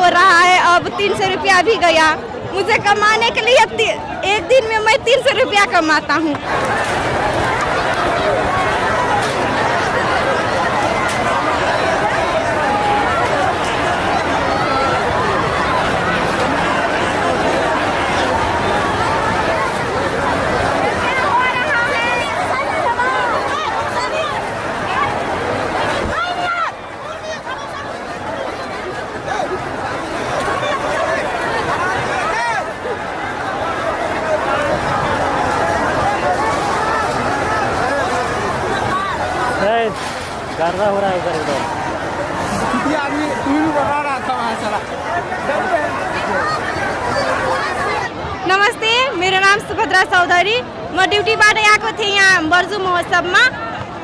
हो रहा है। अब 300 रुपया भी गया। मुझे कमाने के लिए एक दिन में मैं 300 रुपया कमाता हूँ। गर्दा हो रहा है इधर उधर। ये आदमी तू भी बता रहा था वहाँ चला। नमस्ते, मेरो नाम सुभद्रा चौधरी। म ड्युटीबाट आएको थिएँ यहाँ बर्जु महोत्सवमा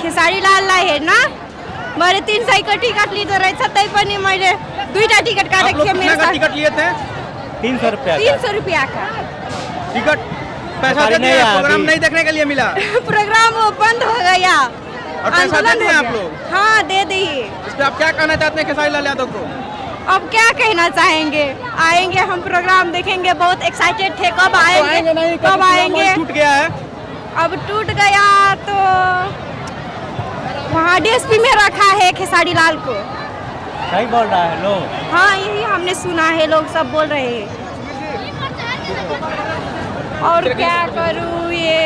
खेसारी लाललाई हेर्न। मैले 300 को टिकट लिँदो रहेछ, त्यही पनि मैले 2टा टिकट काटेको थिएँ। कितना का टिकट लिए थे? 300 रुपया 300 रुपया का टिकट पैसा दे दिया, प्रोग्राम नहीं देखने के लिए मिला प्रोग्राम वो बंद हो गया। और पैसा दे आंदोलन दिए हो आप गया। लोग? हाँ, दे दिए। इस पे आप क्या कहना चाहते हैं खेसारी लाल यादव को? अब क्या कहना चाहेंगे? आएंगे, हम प्रोग्राम देखेंगे। बहुत एक्साइटेड थे, कब आएंगे नहीं, कब आएंगे। टूट गया है। अब टूट गया तो वहाँ डीएसपी में रखा है खेसारी लाल को। सही बोल रहा है लोग। हाँ, यही हमने सुना है, लोग सब बोल रहे हैं। और क्या करूँ, ये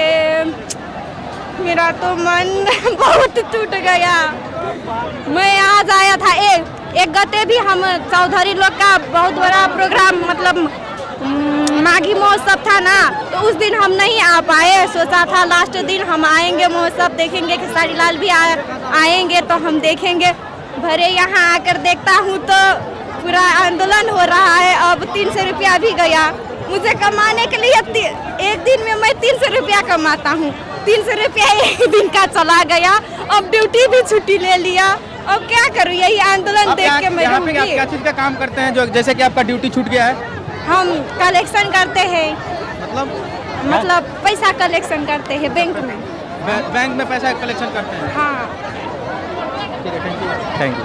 मेरा तो मन बहुत टूट गया। मैं आज आया था, एक गते भी हम चौधरी लोग का बहुत बड़ा प्रोग्राम, मतलब माघी महोत्सव था ना, तो उस दिन हम नहीं आ पाए। सोचा था लास्ट दिन हम आएंगे, महोत्सव देखेंगे, खेसारी लाल भी आएंगे तो हम देखेंगे। भरे यहाँ आकर देखता हूँ तो पूरा आंदोलन हो रहा है। अब 300 रुपया भी गया। मुझे कमाने के लिए एक दिन में मैं 300 रुपया कमाता हूँ। 300 रुपया एक दिन का चला गया। अब ड्यूटी भी छुट्टी ले लिया। अब क्या करूँ, यही आंदोलन देख के मैं यहाँ पे आप रहूंगी। क्या चीज का काम करते हैं, जो जैसे कि आपका ड्यूटी छूट गया है? हम कलेक्शन करते हैं, मतलब पैसा कलेक्शन करते हैं बैंक में। बैंक में पैसा कलेक्शन करते हैं। हाँ। ठीक है, थैंक यू।